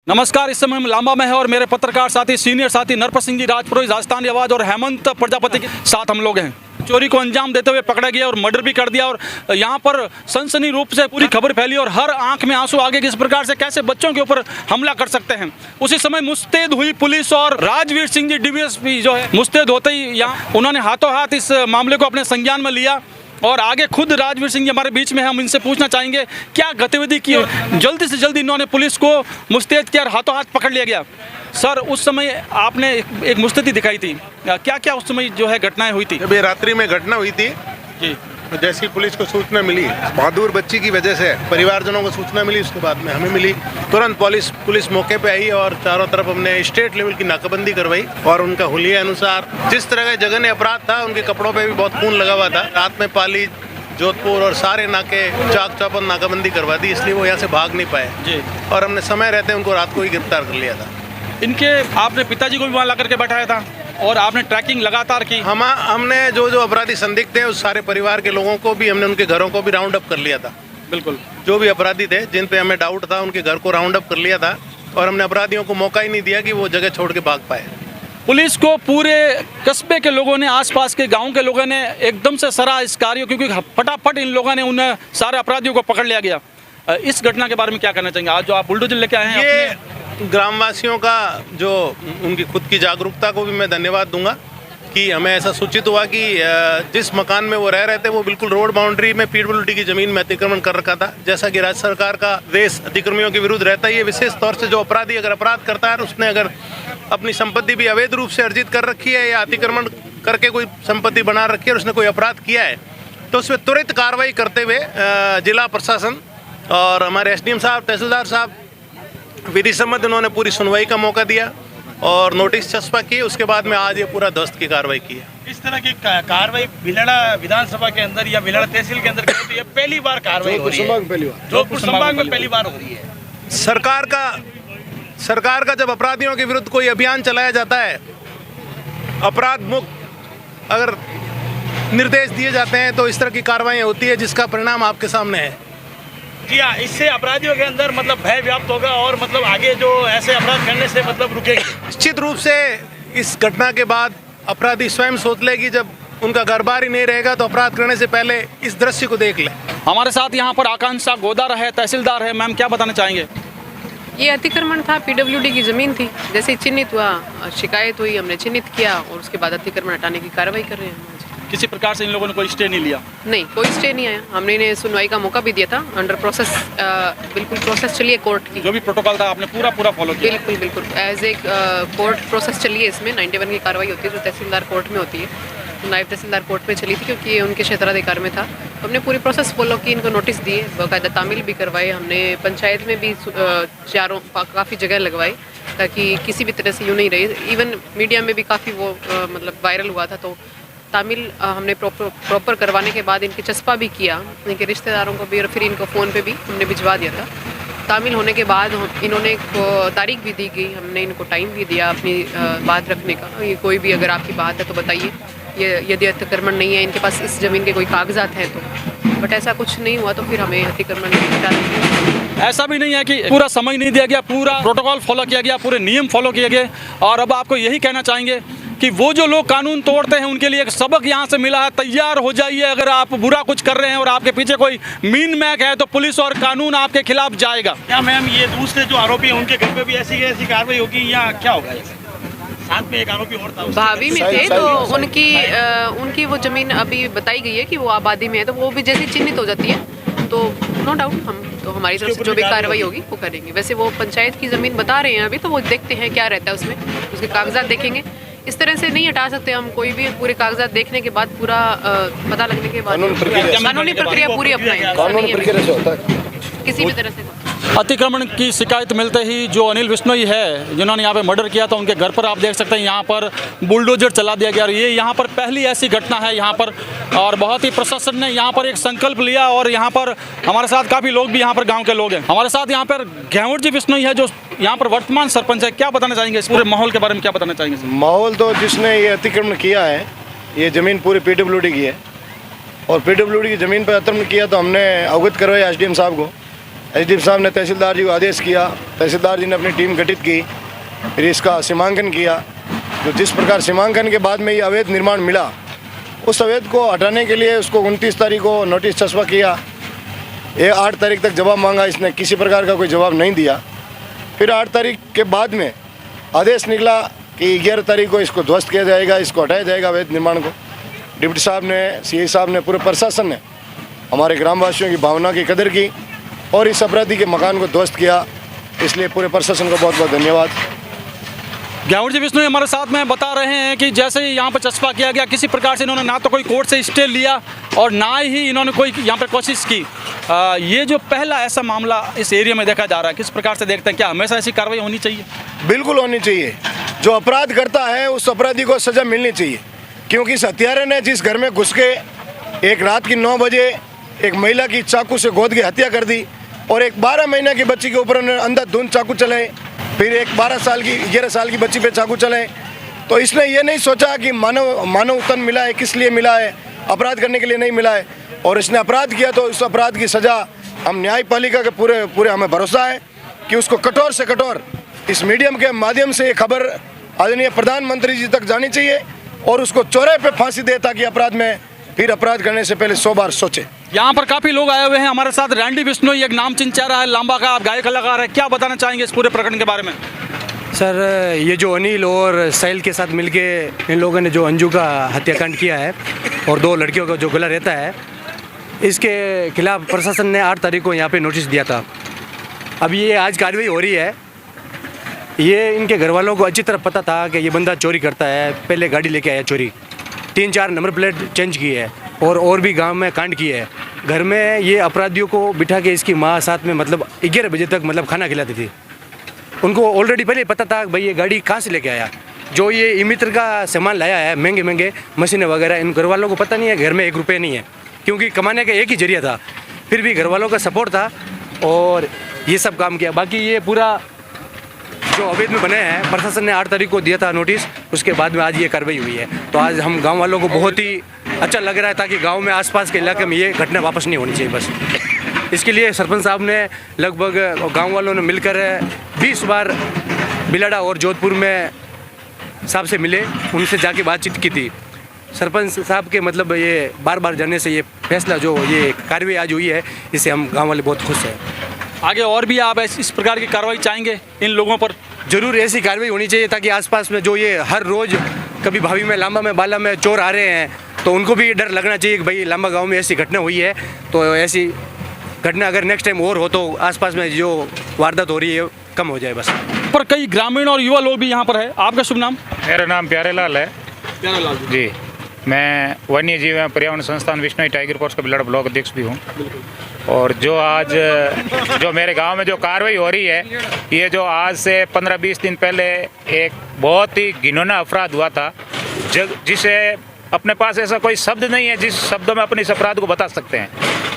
नमस्कार, इस समय हम लांबा में है और मेरे पत्रकार साथी सीनियर साथी नरपत सिंह जी राजपुरोहित राजस्थानी आवाज और हेमंत प्रजापति के साथ हम लोग हैं। चोरी को अंजाम देते हुए पकड़ा गया और मर्डर भी कर दिया और यहाँ पर सनसनी रूप से पूरी खबर फैली और हर आंख में आंसू आगे किस प्रकार से कैसे बच्चों के ऊपर हमला कर सकते हैं। उसी समय मुस्तैद हुई पुलिस और राजवीर सिंह जी डीवीएसपी जो है मुस्तैद होते ही यहाँ उन्होंने हाथों हाथ इस मामले को अपने संज्ञान में लिया और आगे खुद राजवीर सिंह जी हमारे बीच में हैं। हम इनसे पूछना चाहेंगे क्या गतिविधि की, जल्दी से जल्दी इन्होंने पुलिस को मुस्तैद किया और हाथों हाथ पकड़ लिया गया। सर, उस समय आपने एक मुस्तैदी दिखाई थी, क्या क्या उस समय जो है घटनाएं हुई थी? जब ये रात्रि में घटना हुई थी जी, जैसी पुलिस को सूचना मिली, बहादुर बच्ची की वजह से परिवारजनों को सूचना मिली, उसके बाद में हमें मिली, तुरंत पुलिस मौके पे आई और चारों तरफ हमने स्टेट लेवल की नाकाबंदी करवाई और उनका हुलिया अनुसार जिस तरह का जघन्य अपराध था उनके कपड़ों पे भी बहुत खून लगा हुआ था। रात में पाली, जोधपुर और सारे नाके चाक चौपन नाकाबंदी करवा दी, इसलिए वो यहाँ से भाग नहीं पाए जी। और हमने समय रहते उनको रात को ही गिरफ्तार कर लिया था। इनके आपने पिताजी को भी वहाँ ला करके बैठाया था और आपने ट्रैकिंग लगातार की। हमने जो अपराधी संदिग्ध थे उस सारे परिवार के लोगों को भी हमने उनके घरों को भी राउंड अप कर लिया था। बिल्कुल, जो भी अपराधी थे जिन पे हमें डाउट था उनके घर को राउंड अप कर लिया था और हमने अपराधियों को मौका ही नहीं दिया कि वो जगह छोड़ के भाग पाए। पुलिस को पूरे कस्बे के लोगों ने, आसपास के गांव के लोगों ने एकदम से सराहा इस कार्य, क्योंकि फटाफट इन लोगों ने उन सारे अपराधियों को पकड़ लिया गया। इस घटना के बारे में क्या कहना चाहेंगे? आज जो आप बुलडोजर लेके आए हैं, ये ग्रामवासियों का जो उनकी खुद की जागरूकता को भी मैं धन्यवाद दूंगा कि हमें ऐसा सूचित हुआ कि जिस मकान में वो रह रहे थे वो बिल्कुल रोड बाउंड्री में पीडब्ल्यूडी की जमीन में अतिक्रमण कर रखा था। जैसा कि राज्य सरकार का देश अतिक्रमियों के विरुद्ध रहता है, ये विशेष तौर से जो अपराधी अगर अपराध करता है, उसने अगर अपनी संपत्ति भी अवैध रूप से अर्जित कर रखी है या अतिक्रमण करके कोई संपत्ति बना रखी है और उसने कोई अपराध किया है, तो उसमें तुरंत कार्रवाई करते हुए जिला प्रशासन और हमारे एसडीएम साहब, तहसीलदार साहब विधि सम्मत उन्होंने पूरी सुनवाई का मौका दिया और नोटिस चस्पा किए। उसके बाद में आज ये पूरा ध्वस्त की कार्रवाई की है। इस तरह की कार्रवाई भिलड़ा विधानसभा के अंदर या भिलड़ा तहसील के अंदर की होती है, पहली बार कार्रवाई हो रही है। जोधपुर संभाग में पहली बार हो रही है। सरकार का जब अपराधियों के विरुद्ध कोई अभियान चलाया जाता है, अपराध मुक्त अगर निर्देश दिए जाते हैं तो इस तरह की कार्रवाई होती है, जिसका परिणाम आपके सामने है। जी हाँ, इससे अपराधियों के अंदर मतलब भय व्याप्त होगा और मतलब आगे जो ऐसे अपराध करने से मतलब रुकेंगे। निश्चित रूप से इस घटना के बाद अपराधी स्वयं सोच ले कि जब उनका घर बार ही नहीं रहेगा तो अपराध करने से पहले इस दृश्य को देख ले। हमारे साथ यहाँ पर आकांक्षा गोदार है, तहसीलदार है। मैम, क्या बताना चाहेंगे? ये अतिक्रमण था, पीडब्ल्यूडी की ज़मीन थी। जैसे चिन्हित हुआ, शिकायत हुई, हमने चिन्हित किया और उसके बाद अतिक्रमण हटाने की कार्रवाई कर रहे हैं। किसी प्रकार से इन लोगों ने कोई स्टे नहीं लिया? नहीं, कोई स्टे नहीं आया। हमने इन्हें सुनवाई का मौका भी दिया था। अंडर प्रोसेस, बिल्कुल प्रोसेस चली है कोर्ट की। जो भी प्रोटोकॉल था आपने पूरा फॉलो किया? बिल्कुल एज ए कोर्ट प्रोसेस चली है। इसमें 91 की कार्रवाई होती है जो तहसीलदार कोर्ट में होती है, तो नायब तहसीलदार कोर्ट में चली थी क्योंकि ये उनके क्षेत्राधिकार में था। तो हमने पूरी प्रोसेस फॉलो की, इनको नोटिस दिए, बाकायदा तामील भी करवाए। हमने पंचायत में भी चारों काफ़ी जगह लगवाई ताकि किसी भी तरह से यूँ नहीं रही। इवन मीडिया में भी काफ़ी वो मतलब वायरल हुआ था। तो तामील हमने प्रॉपर करवाने के बाद इनके चस्पा भी किया, इनके रिश्तेदारों को भी, और फिर इनको फ़ोन पे भी हमने भिजवा दिया था। तामील होने के बाद इन्होंने तारीख भी दी गई, हमने इनको टाइम भी दिया अपनी बात रखने का। ये कोई भी अगर आपकी बात है तो बताइए, ये यदि अतिक्रमण नहीं है, इनके पास इस ज़मीन के कोई कागजात हैं तो, बट ऐसा कुछ नहीं हुआ तो फिर हमें अतिक्रमण हटा देंगे। ऐसा भी नहीं है कि पूरा समय नहीं दिया गया, पूरा प्रोटोकॉल फॉलो किया गया, पूरे नियम फॉलो किए गए। और अब आपको यही कहना चाहेंगे कि वो जो लोग कानून तोड़ते हैं उनके लिए एक सबक यहाँ से मिला है। तैयार हो जाइए, अगर आप बुरा कुछ कर रहे हैं और आपके पीछे कोई मीन मैक है तो पुलिस और कानून आपके खिलाफ जाएगा। क्या मैम, ये दूसरे जो आरोपी हैं उनके घर पे भी ऐसी कार्रवाई होगी या क्या होगा? साथ में एक आरोपी और था, भाभी में थे, तो उनकी वो जमीन अभी बताई गई है कि वो आबादी में है, तो वो भी जैसे चिन्हित हो जाती है तो नो डाउट हम तो हमारी तरफ से जो भी कार्रवाई होगी वो करेंगे। वैसे वो पंचायत की ज़मीन बता रहे हैं अभी, तो वो देखते हैं क्या रहता है उसमें, उसके कागजात देखेंगे। इस तरह से नहीं हटा सकते हम कोई भी, पूरे कागजात देखने के बाद, पूरा पता लगने के बाद कानूनी प्रक्रिया पूरी अपनाएंगे, किसी भी तरह से। अतिक्रमण की शिकायत मिलते ही जो अनिल बिश्नोई है जिन्होंने यहाँ पे मर्डर किया था, उनके घर पर आप देख सकते हैं यहाँ पर बुलडोजर चला दिया गया। और ये यहाँ पर पहली ऐसी घटना है यहाँ पर, और बहुत ही प्रशासन ने यहाँ पर एक संकल्प लिया। और यहाँ पर हमारे साथ काफ़ी लोग भी यहाँ पर गाँव के लोग हैं। हमारे साथ यहाँ पर घेवड़ जी बिश्नोई है जो यहाँ पर वर्तमान सरपंच है। क्या बताना चाहेंगे इस पूरे माहौल के बारे में? क्या बताना चाहेंगे? माहौल तो जिसने ये अतिक्रमण किया है, ये ज़मीन पूरी पीडब्ल्यूडी की है और पीडब्ल्यूडी की ज़मीन पर अतिक्रमण किया तो हमने अवगत करवाया एसडीएम साहब को एसडीएम साहब ने तहसीलदार जी को आदेश किया, तहसीलदार जी ने अपनी टीम गठित की, फिर इसका सीमांकन किया। जो जिस प्रकार सीमांकन के बाद में ये अवैध निर्माण मिला, उस अवैध को हटाने के लिए उसको 29 तारीख को नोटिस चस्पा किया। ये 8 तारीख तक जवाब मांगा, इसने किसी प्रकार का कोई जवाब नहीं दिया। फिर 8 तारीख के बाद में आदेश निकला कि 11 तारीख को इसको ध्वस्त किया जाएगा, इसको हटाया जाएगा अवैध निर्माण को। डिप्टी साहब ने, सीआई साहब ने, पूरे प्रशासन ने हमारे ग्रामवासियों की भावना की कदर की और इस अपराधी के मकान को ध्वस्त किया। इसलिए पूरे प्रशासन को बहुत बहुत धन्यवाद। ग्यावड़ जी विष्णु हमारे साथ में बता रहे हैं कि जैसे ही यहाँ पर चस्पा किया गया, किसी प्रकार से इन्होंने ना तो कोई कोर्ट से स्टे लिया और ना ही इन्होंने कोई यहाँ पर कोशिश की। ये जो पहला ऐसा मामला इस एरिया में देखा जा रहा है, किस प्रकार से देखते हैं, क्या हमेशा ऐसी कार्रवाई होनी चाहिए? बिल्कुल होनी चाहिए। जो अपराध करता है उस अपराधी को सज़ा मिलनी चाहिए, क्योंकि इस हत्यारे ने जिस घर में घुस के एक रात की 9 बजे एक महिला की चाकू से गोद की हत्या कर दी और एक 12 महीने की बच्ची के ऊपर उन्होंने अंधाधुंध चाकू चलाए, फिर एक 11 साल की बच्ची पे चाकू चलाए, तो इसने ये नहीं सोचा कि मानव तन मिला है, किस लिए मिला है, अपराध करने के लिए नहीं मिला है। और इसने अपराध किया तो उस अपराध की सज़ा हम न्यायपालिका के पूरे हमें भरोसा है कि उसको कठोर से कठोर इस मीडियम के माध्यम से ये खबर आदरणीय प्रधानमंत्री जी तक जानी चाहिए और उसको चौराहे पे फांसी दे, ताकि अपराध में फिर अपराध करने से पहले 100 बार सोचे। यहाँ पर काफ़ी लोग आए हुए हैं हमारे साथ। रैंडी विष्णु एक नाम चिंचारा है, लांबा का, आप गायक कलाकार है, क्या बताना चाहेंगे इस पूरे प्रकरण के बारे में? सर, ये जो अनिल और साहिल के साथ मिलके इन लोगों ने जो अंजू का हत्याकांड किया है और 2 लड़कियों का जो गला रहता है, इसके खिलाफ प्रशासन ने 8 तारीख को यहाँ पे नोटिस दिया था। अब ये आज कार्रवाई हो रही है। ये इनके घर वालों को अच्छी तरह पता था कि ये बंदा चोरी करता है, पहले गाड़ी लेके आया चोरी, 3-4 नंबर प्लेट चेंज की है और भी गांव में कांड किए है। घर में ये अपराधियों को बिठा के इसकी माँ साथ में 11 बजे तक खाना खिलाती थी। उनको ऑलरेडी पहले पता था भाई ये गाड़ी कहाँ से लेके आया। जो ये इमित्र का सामान लाया है, महंगे मशीनें वगैरह, इन घर वालों को पता नहीं है, घर में 1 रुपये नहीं है, क्योंकि कमाने का एक ही जरिया था। फिर भी घर वालों का सपोर्ट था और ये सब काम किया। बाकी ये पूरा जो अवैध में बने हैं, प्रशासन ने 8 तारीख को दिया था नोटिस, उसके बाद में आज ये कार्रवाई हुई है। तो आज हम गांव वालों को बहुत ही अच्छा लग रहा है, ताकि गांव में आसपास के इलाके में ये घटना वापस नहीं होनी चाहिए। बस इसके लिए सरपंच साहब ने लगभग गांव वालों ने मिलकर 20 बार बिलाड़ा और जोधपुर में साहब से मिले, उनसे जाके बातचीत की थी। सरपंच साहब के ये बार जाने से ये फैसला, जो ये कार्रवाई आज हुई है, इससे हम गाँव वाले बहुत खुश हैं। आगे और भी आप इस प्रकार की कार्रवाई चाहेंगे इन लोगों पर? जरूर ऐसी कार्रवाई होनी चाहिए, ताकि आसपास में जो ये हर रोज़ कभी भाभी में, लांबा में, बाला में चोर आ रहे हैं, तो उनको भी डर लगना चाहिए कि भाई लांबा गांव में ऐसी घटना हुई है, तो ऐसी घटना अगर नेक्स्ट टाइम और हो तो आसपास में जो वारदात हो रही है कम हो जाए। बस पर कई ग्रामीण और युवा लोग भी यहाँ पर है। आपका शुभ नाम? मेरा नाम प्यारेलाल है। प्यारेलाल जी, मैं वन्य जीव एवं पर्यावरण संस्थान विश्नोई टाइगर फोर्स का बिलाड़ा ब्लॉक अध्यक्ष भी हूँ। और जो आज जो मेरे गांव में जो कार्रवाई हो रही है, ये जो आज से 15-20 दिन पहले एक बहुत ही घिनौना अपराध हुआ था, जिसे अपने पास ऐसा कोई शब्द नहीं है जिस शब्दों में अपने इस अपराध को बता सकते हैं।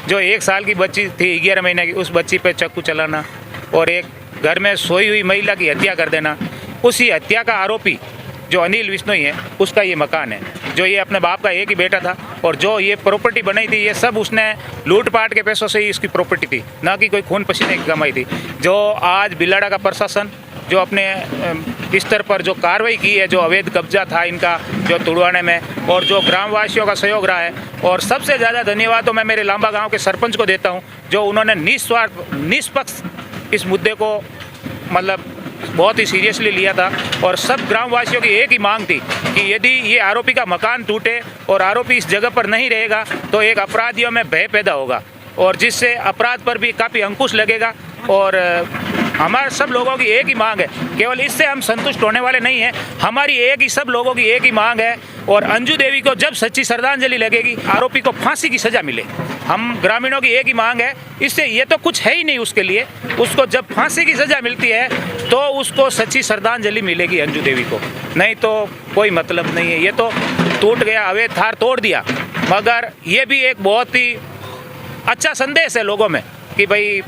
जो 1 साल की बच्ची थी, 11 महीने की, उस बच्ची पे चाकू चलाना और एक घर में सोई हुई महिला की हत्या कर देना। उसी हत्या का आरोपी जो अनिल विष्णोई है, उसका ये मकान है। जो ये अपने बाप का एक ही बेटा था और जो ये प्रॉपर्टी बनाई थी, ये सब उसने लूटपाट के पैसों से ही इसकी प्रॉपर्टी थी, ना कि कोई खून पसीने की कमाई थी। जो आज बिलाड़ा का प्रशासन जो अपने स्तर पर जो कार्रवाई की है, जो अवैध कब्जा था इनका जो तुड़वाने में, और जो ग्रामवासियों का सहयोग रहा है, और सबसे ज़्यादा धन्यवाद तो मैं मेरे लांबा गाँव के सरपंच को देता हूँ, जो उन्होंने निस्वार्थ निष्पक्ष इस मुद्दे को बहुत ही सीरियसली लिया था। और सब ग्रामवासियों की एक ही मांग थी कि यदि ये आरोपी का मकान टूटे और आरोपी इस जगह पर नहीं रहेगा तो एक अपराधियों में भय पैदा होगा और जिससे अपराध पर भी काफ़ी अंकुश लगेगा। और हमारे सब लोगों की एक ही मांग है, केवल इससे हम संतुष्ट होने वाले नहीं हैं, हमारी सब लोगों की एक ही मांग है। और अंजू देवी को जब सच्ची श्रद्धांजलि लगेगी, आरोपी को फांसी की सज़ा मिले। हम ग्रामीणों की एक ही मांग है, इससे ये तो कुछ है ही नहीं उसके लिए, उसको जब फांसी की सज़ा मिलती है तो उसको सच्ची श्रद्धांजलि मिलेगी अंजू देवी को, नहीं तो कोई मतलब नहीं है। ये तो टूट गया, अवैध थार तोड़ दिया, मगर ये भी एक बहुत ही अच्छा संदेश है लोगों में कि भाई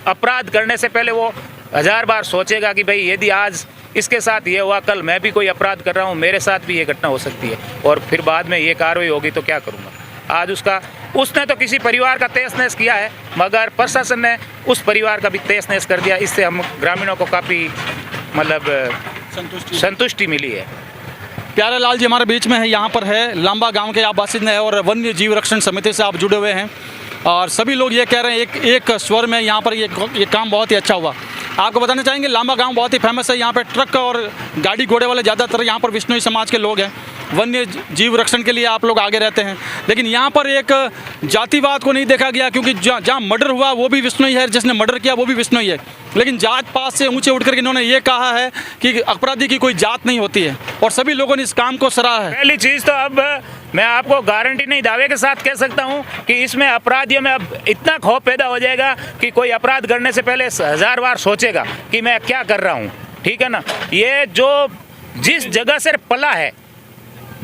अपराध करने से पहले वो 1000 बार सोचेगा कि भाई यदि आज इसके साथ ये हुआ, कल मैं भी कोई अपराध कर रहा हूँ, मेरे साथ भी ये घटना हो सकती है, और फिर बाद में ये कार्रवाई होगी तो क्या करूँगा। आज उसका उसने तो किसी परिवार का तहस नहस किया है, मगर प्रशासन ने उस परिवार का भी तहस नहस कर दिया। इससे हम ग्रामीणों को काफ़ी मतलब संतुष्टि मिली है। प्यारे लाल जी हमारे बीच में है, यहाँ पर है, लांबा गांव के आप बासिंदे हैं और वन्य जीव रक्षण समिति से आप जुड़े हुए हैं और सभी लोग ये कह रहे हैं एक स्वर में यहाँ पर ये काम बहुत ही अच्छा हुआ। आपको बताना चाहेंगे लांबा गांव बहुत ही फेमस है, यहाँ पे ट्रक और गाड़ी घोड़े वाले ज़्यादातर यहाँ पर विश्नोई समाज के लोग हैं, वन्य जीव रक्षण के लिए आप लोग आगे रहते हैं। लेकिन यहाँ पर एक जातिवाद को नहीं देखा गया क्योंकि जहाँ मर्डर हुआ वो भी विश्नोई है, जिसने मर्डर किया वो भी विश्नोई है। लेकिन जात पात से ऊंचे उठ करके इन्होंने ये कहा है कि अपराधी की कोई जात नहीं होती है और सभी लोगों ने इस काम को सराहा है। पहली चीज़ तो अब मैं आपको गारंटी नहीं दावे के साथ कह सकता हूं कि इसमें अपराधियों में अब इतना खौफ पैदा हो जाएगा कि कोई अपराध करने से पहले 1000 बार सोचेगा कि मैं क्या कर रहा हूं, ठीक है ना। ये जो जिस जगह से पला है,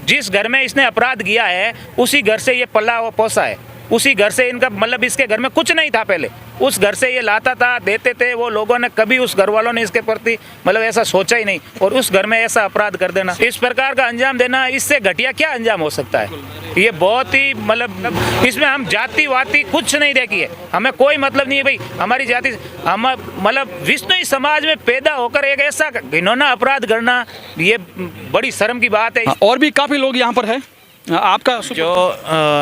जिस घर में इसने अपराध किया है उसी घर से ये पला हुआ पोसा है, उसी घर से इनका मतलब इसके घर में कुछ नहीं था पहले, उस घर से ये लाता था, देते थे। वो लोगों ने कभी उस घर वालों ने इसके प्रति मतलब ऐसा सोचा ही नहीं और उस घर में ऐसा अपराध कर देना, इस प्रकार का अंजाम देना, इससे घटिया क्या अंजाम हो सकता है। ये बहुत ही मतलब इसमें हम जाति वाति कुछ नहीं देखी है, हमें कोई मतलब नहीं है भाई हमारी जाति, हम मतलब विश्नोई समाज में पैदा होकर एक ऐसा घिनौना अपराध करना ये बड़ी शर्म की बात है। और भी काफ़ी लोग यहाँ पर है। आपका जो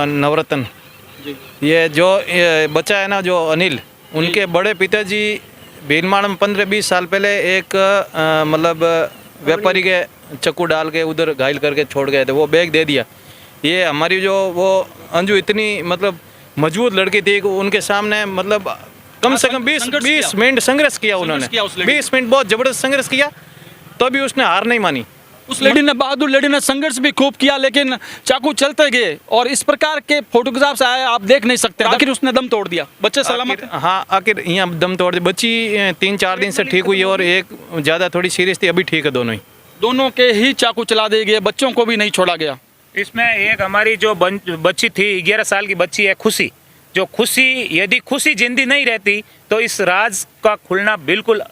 नवरत्न ये जो बच्चा है ना, जो अनिल, उनके बड़े पिताजी भीलमाड़ में 15-20 साल पहले एक मतलब व्यापारी के चक्कू डाल के उधर घायल करके छोड़ गए थे, वो बैग दे दिया। ये हमारी जो वो अंजू इतनी मतलब मजबूत लड़की थी, उनके सामने मतलब कम से कम 20 मिनट संघर्ष किया उन्होंने, 20 मिनट बहुत ज़बरदस्त संघर्ष किया, तो भी उसने हार नहीं मानी। उस लेडी ने, बहादुर लेडी ने संघर्ष भी खूब किया लेकिन चाकू चलते गए और इस प्रकार के फोटोग्राफ्स आए आप देख नहीं सकते। आखिर उसने दम तोड़ दिया, बच्चे सलामत। हाँ, आखिर यहाँ दम तोड़ दिया। बच्ची 3-4 दिन से ठीक हुई है और एक ज़्यादा थोड़ी सीरियस थी, अभी ठीक है दोनों ही। दोनों के ही चाकू चला दिए गए, बच्चों को भी नहीं छोड़ा गया। इसमें एक हमारी जो बच्ची थी 11 साल की बच्ची है खुशी, जो खुशी यदि खुशी जिंदी नहीं रहती तो इस राज का खुलना बिल्कुल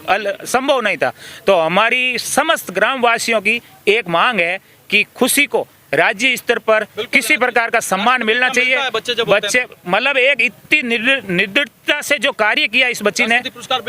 संभव नहीं था। तो हमारी समस्त ग्रामवासियों की एक मांग है कि खुशी को राज्य स्तर पर किसी प्रकार का सम्मान मिलना चाहिए। बच्चे मतलब एक इतनी निर्दयता से जो कार्य किया इस बच्ची ने,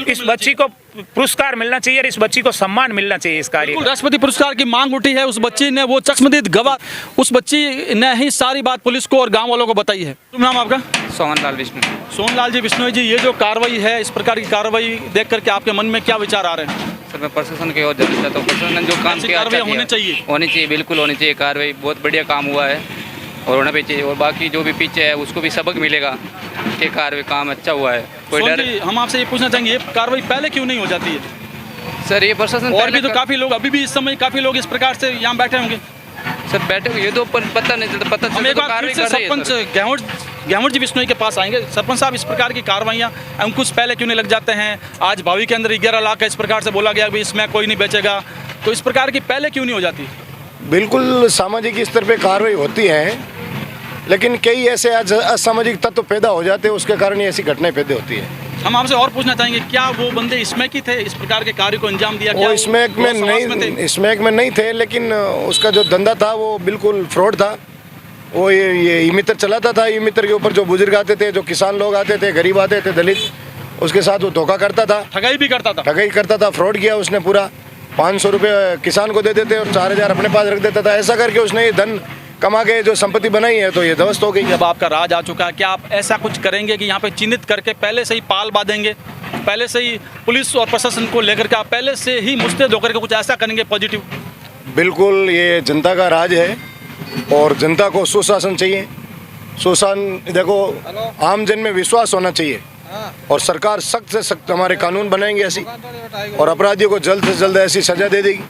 इस बच्ची को पुरस्कार मिलना चाहिए और इस बच्ची को सम्मान मिलना चाहिए इस कार्य। राष्ट्रपति पुरस्कार की मांग उठी है, उस बच्ची ने वो चश्मदीद गवाह, उस बच्ची ने ही सारी बात पुलिस को और गांव वालों को बताई है। तुम नाम आपका? सोहनलाल विष्णु। सोहनलाल जी विष्णु जी, ये जो कार्रवाई है, इस प्रकार की कार्रवाई देख करके आपके मन में क्या विचार आ रहे हैं? सर मैं प्रशासन की ओर जाना चाहता हूँ, प्रशासन ने जो काम किया होनी चाहिए, बिल्कुल होनी चाहिए कार्रवाई, बहुत बढ़िया काम हुआ है और होना भी चाहिए। और बाकी जो भी पीछे है उसको भी सबक मिलेगा कि कार्रवाई काम अच्छा हुआ है, कोई डर। हम आपसे ये पूछना चाहेंगे, ये कार्रवाई पहले क्यों नहीं हो जाती है? सर ये प्रशासन और भी तो काफ़ी लोग अभी भी इस समय काफ़ी लोग इस प्रकार से यहाँ बैठे होंगे। सर बैठे हुए ये तो पता नहीं चलता, पता हम एक बार फिर से सरपंच गहवर जी विश्नोई के पास आएंगे। सरपंच साहब, इस प्रकार की कार्रवाइयाँ अंकुश पहले क्यों नहीं लग जाते हैं? आज भावी के अंदर 11 लाख का इस प्रकार से बोला गया कि इसमें कोई नहीं बेचेगा, तो इस प्रकार की पहले क्यों नहीं हो जाती? बिल्कुल सामाजिक स्तर पे कार्रवाई होती है, लेकिन कई ऐसे असामाजिक तत्व पैदा हो जाते हैं, उसके कारण ऐसी घटनाएं पैदा होती है। हम आपसे और पूछना चाहेंगे, क्या वो बंदे इसमें की थे, इस प्रकार के कार्य को अंजाम दिया? वो स्मैक में नहीं थे, लेकिन उसका जो धंधा था वो बिल्कुल फ्रॉड था। वो ये ई मित्र चलाता था। ई मित्र के ऊपर जो बुजुर्ग आते थे, जो किसान लोग आते थे, गरीब आते थे, दलित, उसके साथ वो धोखा करता था, ठगाई भी करता था, फ्रॉड किया उसने पूरा। 500 रुपये किसान को दे देते और 4000 अपने पास रख देता था। ऐसा करके उसने ये धन कमा के जो संपत्ति बनाई है तो ये ध्वस्त हो गई। जब आपका राज आ चुका है, क्या आप ऐसा कुछ करेंगे कि यहाँ पे चिन्हित करके पहले से ही पाल बांधेंगे, पहले से ही पुलिस और प्रशासन को लेकर के आप पहले से ही मुस्तैद होकर के कुछ ऐसा करेंगे पॉजिटिव? बिल्कुल, ये जनता का राज है और जनता को सुशासन चाहिए। सुशासन, देखो, आम जन में विश्वास होना चाहिए और सरकार सख्त से सख्त हमारे कानून बनाएंगे ऐसी, और अपराधियों को जल्द से जल्द ऐसी सजा दे देगी।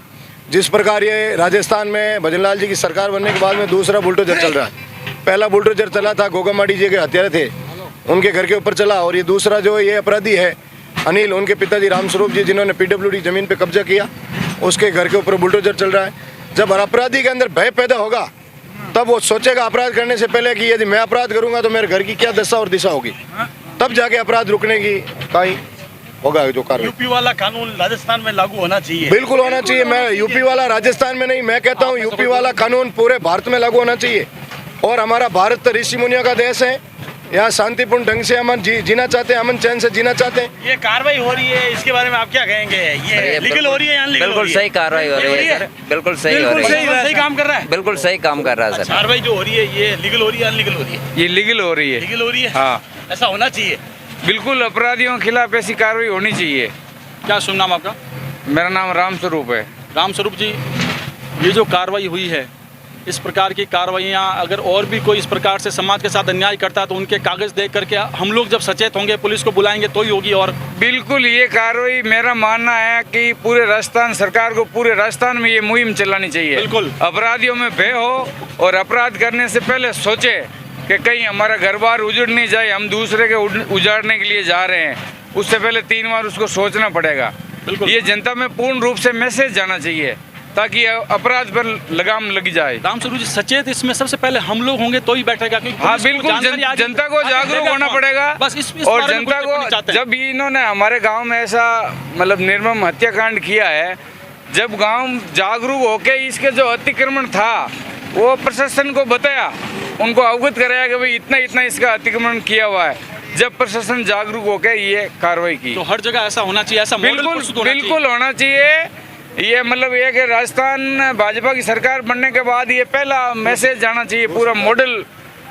जिस प्रकार ये राजस्थान में भजनलाल जी की सरकार बनने के बाद में दूसरा बुलडोजर चल रहा है। पहला बुलडोजर चला था, गोगामाड़ी जी के हत्यारे थे, उनके घर के ऊपर चला, और ये दूसरा जो ये अपराधी है अनिल, उनके पिताजी रामस्वरूप जी, जिन्होंने PWD जमीन पे कब्जा किया, उसके घर के ऊपर बुलडोजर चल रहा है। जब अपराधी के अंदर भय पैदा होगा तब वो सोचेगा अपराध करने से पहले कि यदि मैं अपराध करूंगा तो मेरे घर की क्या दशा और दिशा होगी, तब जाके अपराध रुकने की कहीं होगा जो कार्य। यूपी वाला कानून राजस्थान में लागू होना चाहिए। बिल्कुल होना चाहिए। मैं यूपी वाला राजस्थान में नहीं, मैं कहता हूँ यूपी वाला कानून पूरे भारत में लागू होना चाहिए। और हमारा भारत तो ऋषि मुनियों का देश है, यहाँ शांतिपूर्ण ढंग से हम जीना चाहते हैं, अमन चैन से जीना चाहते हैं। ये कार्रवाई हो रही है, इसके बारे में आप क्या कहेंगे? ये लीगल हो रही है या अनलीगल? बिल्कुल सही कार्रवाई हो रही है सर, बिल्कुल सही हो रही है, सही काम कर रहा है, बिल्कुल सही काम कर रहा है सर। कार्रवाई जो हो रही है ये लीगल हो रही है अनलीगल हो रही है? ये लीगल हो रही है। लीगल हो रही है, हाँ ऐसा होना चाहिए। बिल्कुल, अपराधियों के खिलाफ ऐसी कार्रवाई होनी चाहिए। क्या शुभ नाम आपका? मेरा नाम राम स्वरूप है। राम स्वरूप जी, ये जो कार्रवाई हुई है, इस प्रकार की कार्रवाइयाँ अगर और भी कोई इस प्रकार से समाज के साथ अन्याय करता है तो उनके कागज़ देख करके हम लोग जब सचेत होंगे, पुलिस को बुलाएंगे तो ही होगी। और बिल्कुल, ये कार्रवाई मेरा मानना है कि पूरे राजस्थान सरकार को पूरे राजस्थान में ये मुहिम चलानी चाहिए। बिल्कुल, अपराधियों में भय हो और अपराध करने से पहले सोचे कि कहीं हमारा घर बार उजड़ नहीं जाए, हम दूसरे के उजाड़ने के लिए जा रहे हैं, उससे पहले 3 बार उसको सोचना पड़ेगा। बिल्कुल, ये जनता में पूर्ण रूप से मैसेज जाना चाहिए ताकि अपराध पर लगाम लगी जाए। राम स्वरूप जी, सचेत इसमें सबसे पहले हम लोग होंगे तो ही बैठेगा, क्योंकि हाँ बिल्कुल, जनता को जागरूक होना पड़ेगा। बस इस और जनता को, जब इन्होंने हमारे गांव में ऐसा मतलब निर्मम हत्याकांड किया है, जब गांव जागरूक होके इसके जो अतिक्रमण था वो प्रशासन को बताया, उनको अवगत कराया कि भाई इतना इतना इसका अतिक्रमण किया हुआ है, जब प्रशासन जागरूक होकर ये कार्रवाई की। तो हर जगह ऐसा होना चाहिए, ऐसा बिल्कुल होना चाहिए। ये मतलब ये कि राजस्थान भाजपा की सरकार बनने के बाद ये पहला मैसेज जाना चाहिए, पूरा मॉडल,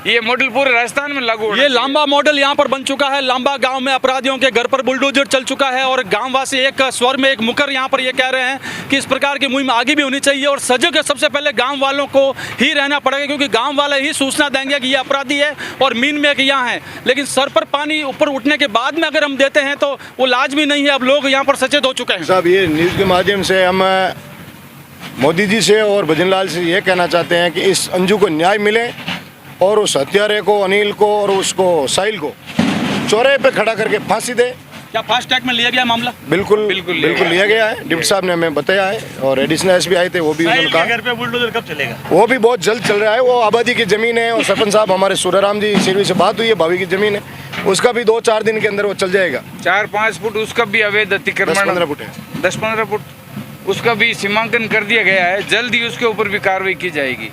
ये मॉडल पूरे राजस्थान में लागू होना ये लांबा मॉडल यहाँ पर बन चुका है। लांबा गांव में अपराधियों के घर पर बुलडोजर चल चुका है और गांववासी एक स्वर में, एक मुकर यहाँ पर ये कह रहे हैं कि इस प्रकार की मुहिम आगे भी होनी चाहिए और सजग सबसे पहले गांव वालों को ही रहना पड़ेगा, क्योंकि गांव वाले ही सूचना देंगे कि ये अपराधी है और मीन में कि यहाँ है। लेकिन सर पर पानी ऊपर उठने के बाद में अगर हम देते हैं तो वो लाजमी नहीं है। अब लोग यहाँ पर सचेत हो चुके हैं। साहब, ये न्यूज़ के माध्यम से हम मोदी जी से और भजनलाल से ये कहना चाहते हैं कि इस अंजू को न्याय मिले और उस हत्यारे को, अनिल को और उसको साहिल को चौराहे पे खड़ा करके फांसी दे। क्या फास्ट ट्रैक में लिया गया मामला? बिल्कुल लिया गया है। डिप्टी साहब ने हमें बताया है और एडिशनल एसपी आए थे, वो भी उन्होंने कहा घर पे बुलडोजर कब चलेगा? वो भी बहुत जल्द चल रहा है। वो आबादी की ज़मीन है और सरपंच साहब हमारे सूर्यराम जी सिरवी से बात हुई है, भाभी की ज़मीन है, उसका भी 2-4 दिन के अंदर वो चल जाएगा। 4-5 फुट उसका भी अवैध अतिक्रमण, 10-15 फुट है, 10-15 फुट उसका भी सीमांकन कर दिया गया है। जल्द ही उसके ऊपर भी कार्रवाई की जाएगी।